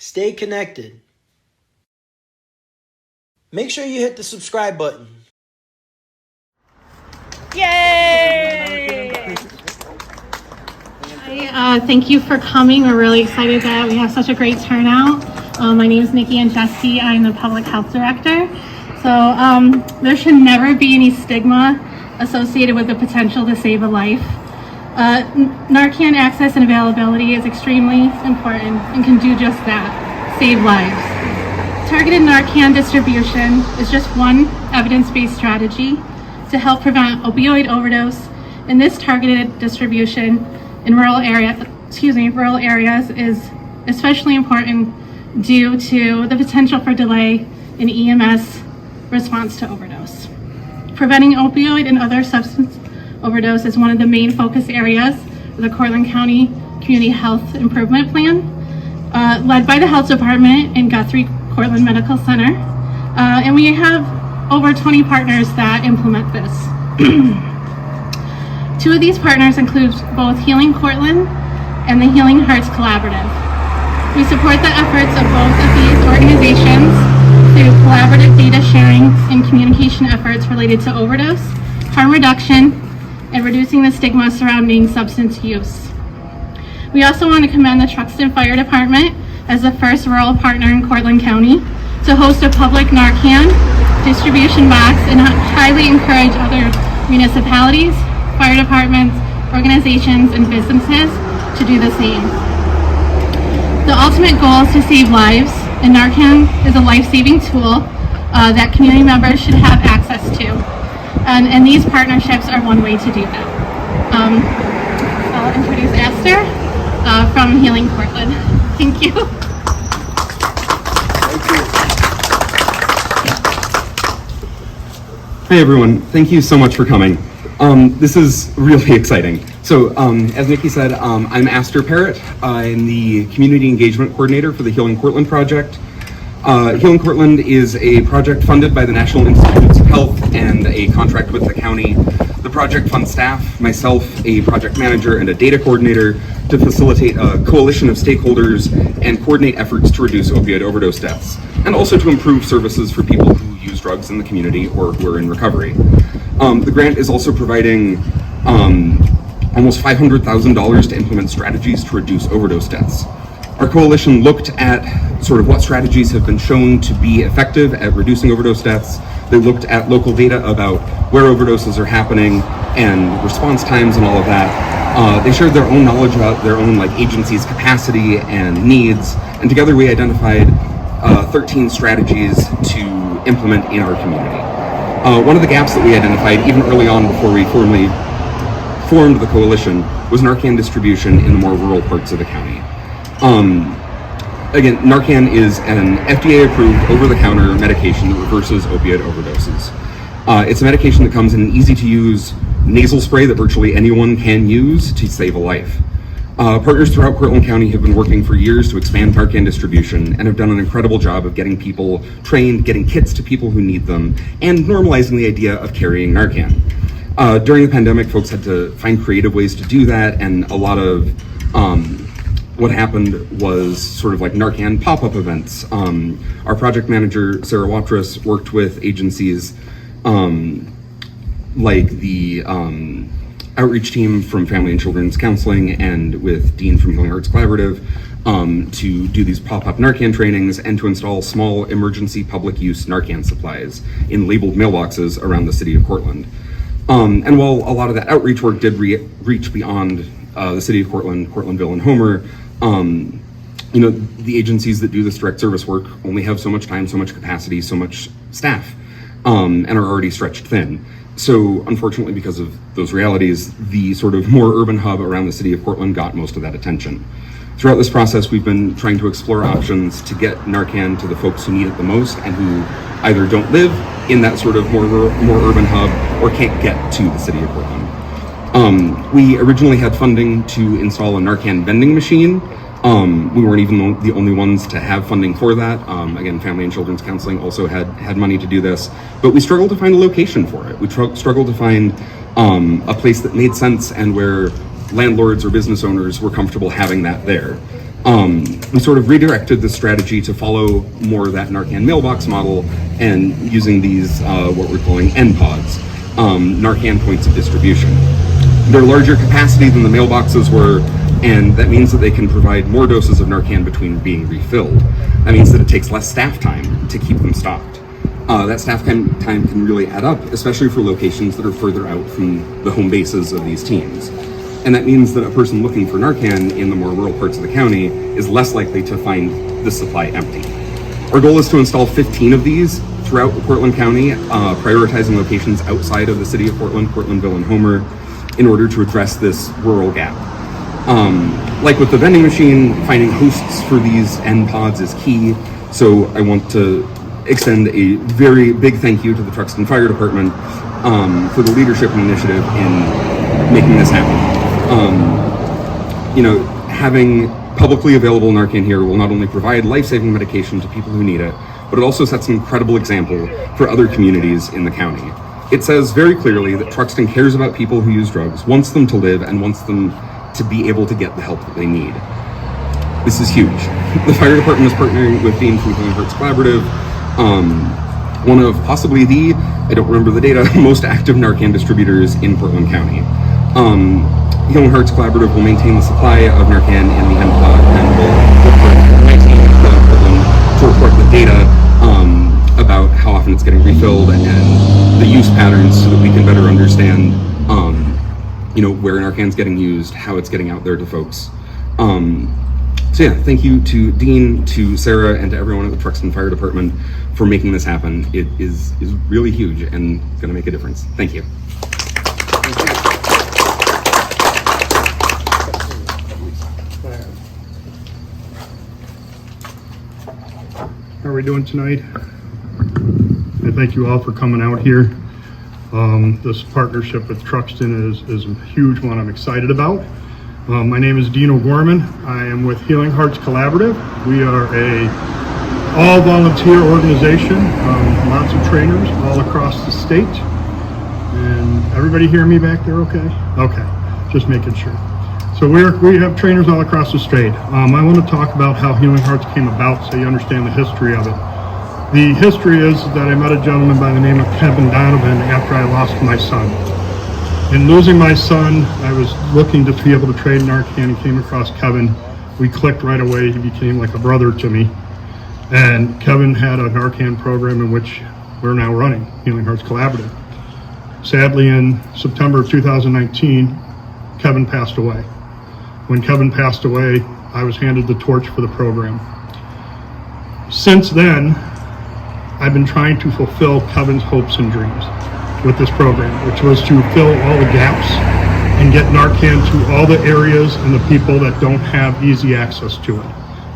Stay connected. Make sure you hit the subscribe button. Yay! Thank you for coming. We're really excited that we have such a great turnout. My name is Nikki and Jesse. I'm the Public Health Director. So there should never be any stigma associated with the potential to save a life. Narcan access and availability is extremely important and can do just that, save lives. Targeted Narcan distribution is just one evidence-based strategy to help prevent opioid overdose, and this targeted distribution in rural areas is especially important due to the potential for delay in EMS response to overdose. Preventing opioid and other substance overdose is one of the main focus areas of the Cortland County Community Health Improvement Plan, led by the Health Department and Guthrie Cortland Medical Center. And we have over 20 partners that implement this. Two of these partners include both Healing Cortland and the Healing Hearts Collaborative. We support the efforts of both of these organizations through collaborative data sharing and communication efforts related to overdose, harm reduction, and reducing the stigma surrounding substance use. We also want to commend the Truxton Fire Department as the first rural partner in Cortland County to host a public Narcan distribution box and highly encourage other municipalities, fire departments, organizations, and businesses to do the same. The ultimate goal is to save lives, and Narcan is a life-saving tool that community members should have access to. And these partnerships are one way to do that. I'll introduce Esther from Healing Cortland. Thank you. Hi everyone, thank you so much for coming. This is really exciting. So as Nikki said, I'm Aster Parrott. I'm the Community Engagement Coordinator for the Healing Cortland Project. Healing Cortland is a project funded by the National Institutes of Health and a contract with the county. The project funds staff, myself, a project manager, and a data coordinator to facilitate a coalition of stakeholders and coordinate efforts to reduce opioid overdose deaths, and also to improve services for people who use drugs in the community or who are in recovery. The grant is also providing almost $500,000 to implement strategies to reduce overdose deaths. Our coalition looked at sort of what strategies have been shown to be effective at reducing overdose deaths. They looked at local data about where overdoses are happening and response times and all of that. They shared their own knowledge about their own agency's capacity and needs, and together we identified 13 strategies to implement in our community. One of the gaps that we identified even early on before we formally formed the coalition was Narcan distribution in the more rural parts of the county. Again, Narcan is an FDA-approved over-the-counter medication that reverses opioid overdoses. It's a medication that comes in an easy-to-use nasal spray that virtually anyone can use to save a life. Partners throughout Cortland County have been working for years to expand Narcan distribution and have done an incredible job of getting people trained, getting kits to people who need them, and normalizing the idea of carrying Narcan. During the pandemic, folks had to find creative ways to do that, and a lot of what happened was sort of like Narcan pop-up events. Our project manager, Sarah Watrous, worked with agencies like the outreach team from Family and Children's Counseling and with Dean from Healing Hearts Collaborative to do these pop-up Narcan trainings and to install small emergency public use Narcan supplies in labeled mailboxes around the city of Cortland. And while a lot of that outreach work did reach beyond the city of Cortland, Cortlandville, and Homer, the agencies that do this direct service work only have so much time, so much capacity, so much staff, and are already stretched thin. So unfortunately, because of those realities, the sort of more urban hub around the city of Cortland got most of that attention. Throughout this process, we've been trying to explore options to get Narcan to the folks who need it the most and who either don't live in that sort of more urban hub or can't get to the city of Cortland. We originally had funding to install a Narcan vending machine. We weren't even the only ones to have funding for that. Again, Family and Children's Counseling also had money to do this, but we struggled to find a location for it. We struggled to find a place that made sense and where landlords or business owners were comfortable having that there. We sort of redirected the strategy to follow more of that Narcan mailbox model and using these, what we're calling NPODs, Narcan points of distribution. They're larger capacity than the mailboxes were, and that means that they can provide more doses of Narcan between being refilled. That means that it takes less staff time to keep them stocked. That staff time can really add up, especially for locations that are further out from the home bases of these teams. And that means that a person looking for Narcan in the more rural parts of the county is less likely to find the supply empty. Our goal is to install 15 of these throughout Portland County, prioritizing locations outside of the city of Portland, Portlandville, and Homer, in order to address this rural gap. Like with the vending machine, finding hosts for these NPODs is key. So I want to extend a very big thank you to the Truxton Fire Department for the leadership and initiative in making this happen. Having publicly available Narcan here will not only provide life-saving medication to people who need it, but it also sets an incredible example for other communities in the county. It says very clearly that Truxton cares about people who use drugs, wants them to live, and wants them to be able to get the help that they need. This is huge. The fire department is partnering with Dean from Healing Hearts Collaborative, one of possibly the, I don't remember the data, most active Narcan distributors in Portland County. Healing Hearts Collaborative will maintain the supply of Narcan in the NPOD and will maintain Portland to report the data about how often it's getting refilled and the use patterns so that we can better understand where Narcan's getting used, how it's getting out there to folks. So yeah, thank you to Dean, to Sarah, and to everyone at the Truxton Fire Department for making this happen. It is really huge and going to make a difference. Thank you. How are we doing tonight? I thank you all for coming out here. This partnership with Truxton is a huge one I'm excited about. My name is Dean O'Gorman. I am with Healing Hearts Collaborative. We are a all-volunteer organization, lots of trainers all across the state. And everybody hear me back there okay? Okay, just making sure. So we have trainers all across the state. I want to talk about how Healing Hearts came about so you understand the history of it. The history is that I met a gentleman by the name of Kevin Donovan after I lost my son. In losing my son, I was looking to be able to trade Narcan and came across Kevin. We clicked right away. He became like a brother to me. And Kevin had a Narcan program in which we're now running, Healing Hearts Collaborative. Sadly, in September of 2019, Kevin passed away. When Kevin passed away, I was handed the torch for the program. Since then, I've been trying to fulfill Kevin's hopes and dreams with this program, which was to fill all the gaps and get Narcan to all the areas and the people that don't have easy access to it.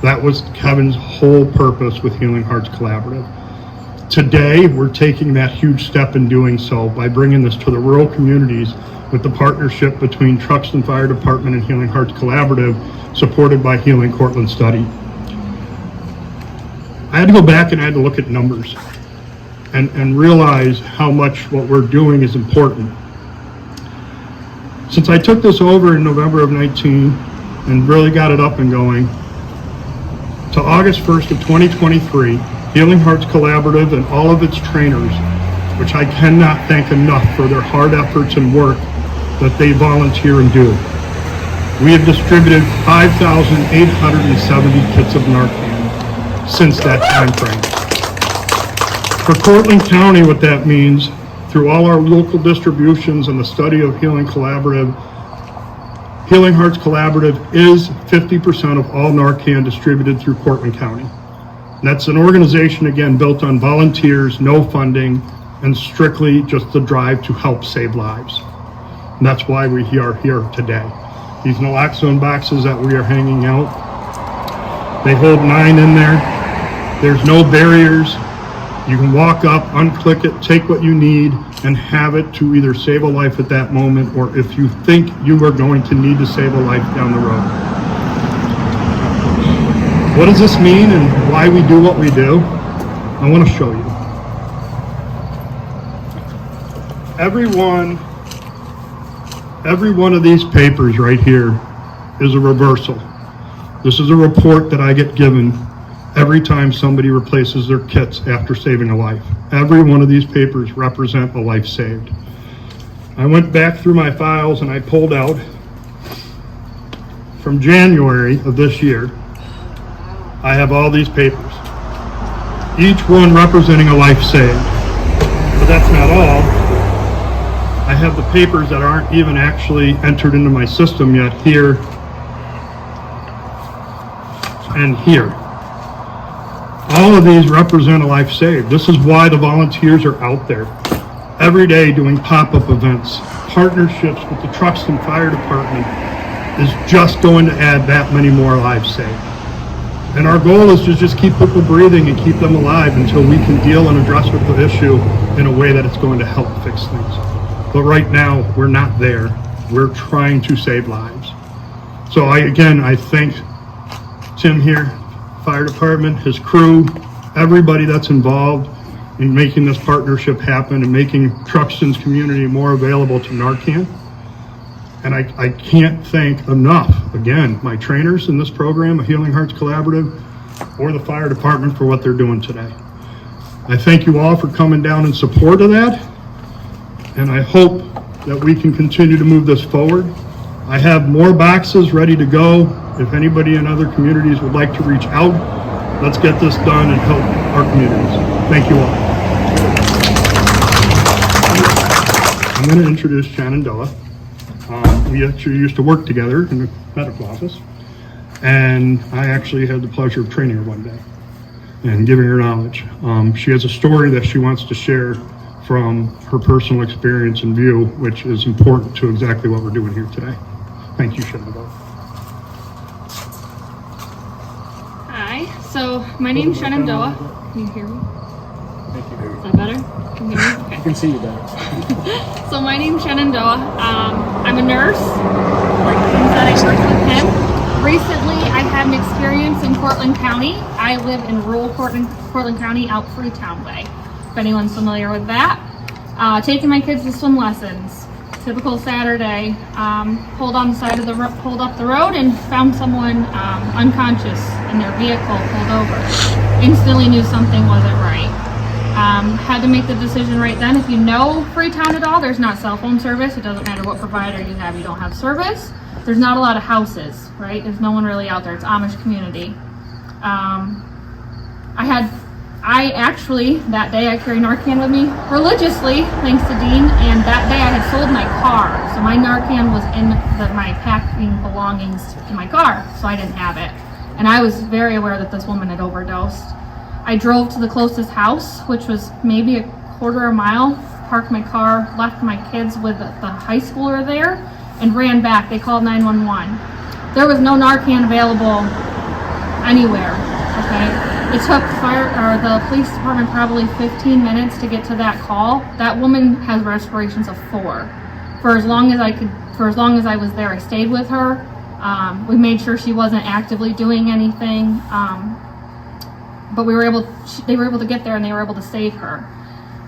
That was Kevin's whole purpose with Healing Hearts Collaborative. Today, we're taking that huge step in doing so by bringing this to the rural communities with the partnership between Truxton Fire Department and Healing Hearts Collaborative, supported by Healing Cortland Study. I had to go back and I had to look at numbers and realize how much what we're doing is important. Since I took this over in November of 19 and really got it up and going, to August 1st of 2023, Healing Hearts Collaborative and all of its trainers, which I cannot thank enough for their hard efforts and work that they volunteer and do. We have distributed 5,870 kits of Narcan since that time frame. For Cortland County, what that means, through all our local distributions and the study of Healing Collaborative, Healing Hearts Collaborative is 50% of all Narcan distributed through Cortland County. And that's an organization, again, built on volunteers, no funding, and strictly just the drive to help save lives. And that's why we are here today. These naloxone boxes that we are hanging out, they hold 9 in there. There's no barriers. You can walk up, unclick it, take what you need, and have it to either save a life at that moment, or if you think you are going to need to save a life down the road. What does this mean and why we do what we do? I want to show you. Every one of these papers right here is a reversal. This is a report that I get given every time somebody replaces their kits after saving a life. Every one of these papers represent a life saved. I went back through my files and I pulled out from January of this year. I have all these papers, each one representing a life saved. But that's not all. I have the papers that aren't even actually entered into my system yet, here and here. All of these represent a life saved. This is why the volunteers are out there every day doing pop-up events. Partnerships with the Truxton Fire Department is just going to add that many more lives saved. And our goal is to just keep people breathing and keep them alive until we can deal and address with the issue in a way that it's going to help fix things. But right now, we're not there. We're trying to save lives. So I thank Tim here, fire department, his crew, everybody that's involved in making this partnership happen and making Truxton's community more available to Narcan. And I can't thank enough, again, my trainers in this program, a Healing Hearts Collaborative, or the fire department for what they're doing today. I thank you all for coming down in support of that, and I hope that we can continue to move this forward. I have more boxes ready to go. If anybody in other communities would like to reach out, let's get this done and help our communities. Thank you all. I'm going to introduce Shenandoah. We actually used to work together in the medical office, and I actually had the pleasure of training her one day and giving her knowledge. She has a story that she wants to share from her personal experience and view, which is important to exactly what we're doing here today. Thank you, Shenandoah. Hi, so my name's Shenandoah. Can you hear me? Is that better? Can you hear me? Okay. I can see you better. So my name's Shenandoah. I'm a nurse. Like Tim said, I worked with him. Recently, I had an experience in Cortland County. I live in rural Cortland County, out Freetown way. If anyone's familiar with that. Taking my kids to swim lessons. Typical Saturday. Pulled up the road and found someone unconscious in their vehicle, pulled over. Instantly knew something wasn't right. Had to make the decision right then. If you know Freetown at all, there's not cell phone service. It doesn't matter what provider you don't have service. There's not a lot of houses, right? There's no one really out there. It's Amish community. I actually, that day I carry Narcan with me religiously, thanks to Dean, and that day I had sold my car. So my Narcan was in my packing belongings in my car, so I didn't have it. And I was very aware that this woman had overdosed. I drove to the closest house, which was maybe a quarter of a mile, parked my car, left my kids with the high schooler there, and ran back. They called 911. There was no Narcan available anywhere, okay? It took the police department probably 15 minutes to get to that call. That woman has respirations of 4. For as long as I was there, I stayed with her. We made sure she wasn't actively doing anything. But they were able to get there and they were able to save her.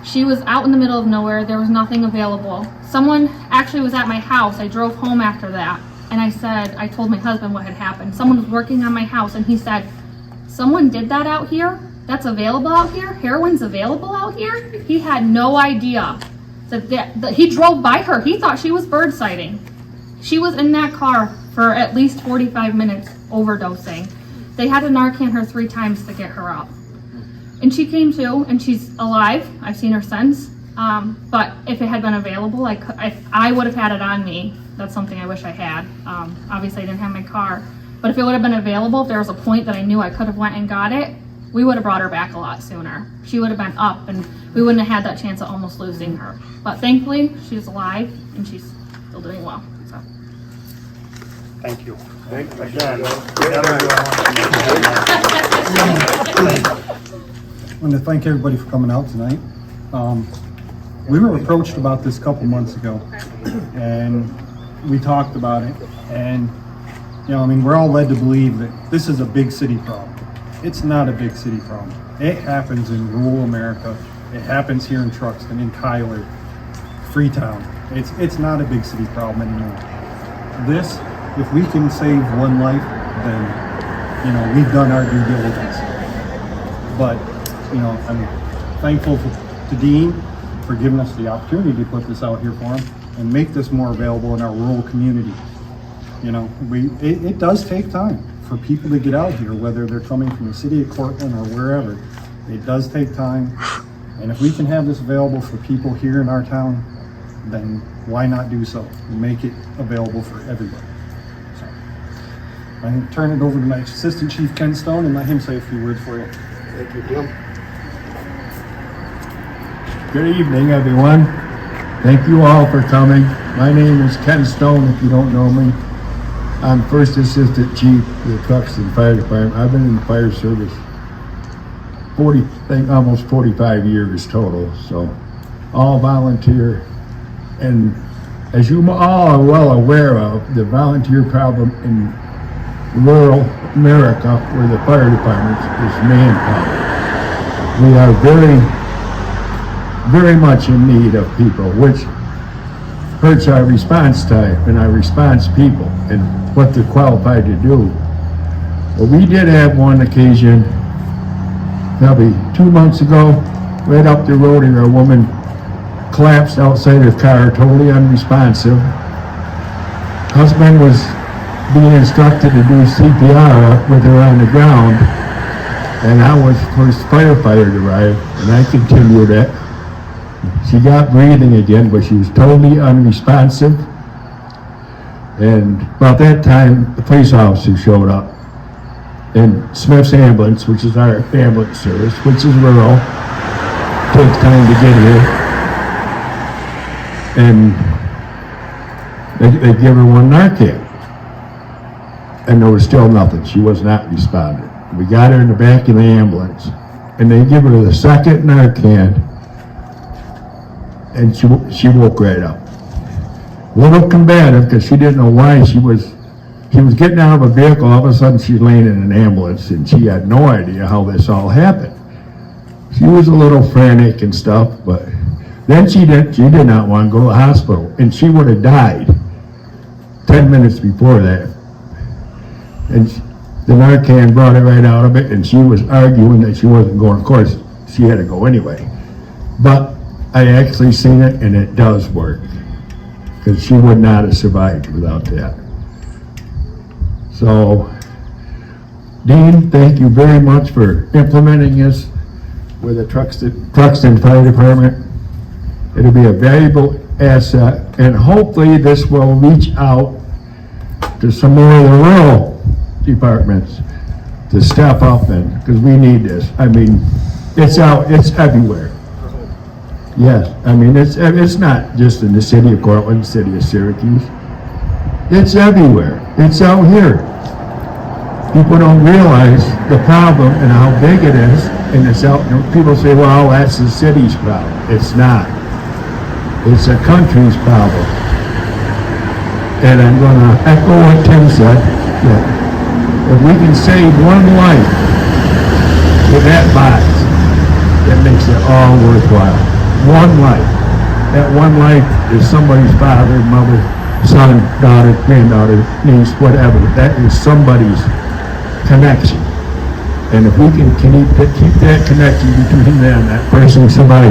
She was out in the middle of nowhere. There was nothing available. Someone actually was at my house. I drove home after that, and I told my husband what had happened. Someone was working on my house, and he said, "Someone did that out here? That's available out here? Heroin's available out here?" He had no idea. He drove by her. He thought she was bird sighting. She was in that car for at least 45 minutes overdosing. They had to Narcan her 3 times to get her up. And she came to, and she's alive. I've seen her since. But if it had been available, I would have had it on me. That's something I wish I had. Obviously, I didn't have my car. But if it would have been available, if there was a point that I knew I could have went and got it, we would have brought her back a lot sooner. She would have been up, and we wouldn't have had that chance of almost losing her. But thankfully, she's alive, and she's still doing well. So. Thank you. Thank you. I want to thank everybody for coming out tonight. We were approached about this a couple months ago, and we talked about it. And we're all led to believe that this is a big city problem. It's not a big city problem. It happens in rural America. It happens here in Truxton, in Tyler, Freetown. It's not a big city problem anymore. This, if we can save one life, then we've done our due diligence. But, I'm thankful to Dean for giving us the opportunity to put this out here for him and make this more available in our rural community. It does take time for people to get out here, whether they're coming from the city of Cortland or wherever. It does take time. And if we can have this available for people here in our town, then why not do so and make it available for everybody? So I'm going to turn it over to my Assistant Chief Ken Stone and let him say a few words for you. Thank you, Jim. Good evening, everyone. Thank you all for coming. My name is Ken Stone, if you don't know me. I'm First Assistant Chief of the Truxton Fire Department. I've been in the fire service almost 45 years total, so all volunteer. And as you all are well aware of, the volunteer problem in rural America, where the fire department is manpower. We are very much in need of people, which hurts our response time and our response people and what they're qualified to do. But we did have one occasion, probably 2 months ago, right up the road here, a woman collapsed outside her car, totally unresponsive. Husband was being instructed to do CPR with her on the ground, and I was first firefighter to arrive, and I continued it. She got breathing again, but she was totally unresponsive. And about that time, the police officer showed up. And Smith's ambulance, which is our ambulance service, which is rural, takes time to get here. And they give her one Narcan. And there was still nothing. She was not responding. We got her in the back of the ambulance, and they give her the second Narcan, and she woke right up. A little combative because she didn't know why she was getting out of a vehicle. All of a sudden she's laying in an ambulance, and she had no idea how this all happened. She was a little frantic and stuff, but then she did not want to go to the hospital, and she would have died 10 minutes before that. And the Narcan brought her right out of it, and she was arguing that she wasn't going. Of course, she had to go anyway. But I actually seen it, and it does work, because she would not have survived without that. So, Dean, thank you very much for implementing this with the Truxton Fire Department. It'll be a valuable asset, and hopefully this will reach out to some more of the rural departments to step up, and because we need this. I mean, it's everywhere. Yes, I mean, it's not just in the city of Cortland, city of Syracuse. It's everywhere. It's out here. People don't realize the problem and how big it is, and it's out. People say, well, that's the city's problem. It's not. It's a country's problem. And I'm going to echo what Tim said, that if we can save one life with that box, that makes it all worthwhile. One life. That one life is somebody's father, mother, son, daughter, granddaughter, niece, whatever. That is somebody's connection. And if we can keep that connection between them, that person, somebody,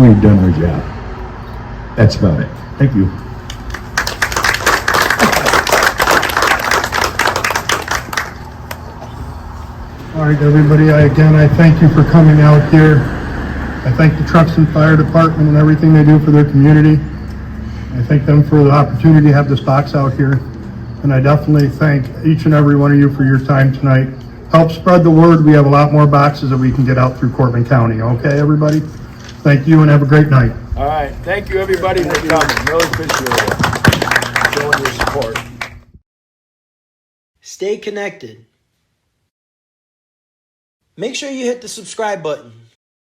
we've done our job. That's about it. Thank you. All right, everybody, I thank you for coming out here. I thank the Truxton Fire Department and everything they do for their community. I thank them for the opportunity to have this box out here. And I definitely thank each and every one of you for your time tonight. Help spread the word. We have a lot more boxes that we can get out through Corbin County. Okay, everybody? Thank you and have a great night. All right. Thank you, everybody, for coming. Really appreciate it. Showing your support. Stay connected. Make sure you hit the subscribe button.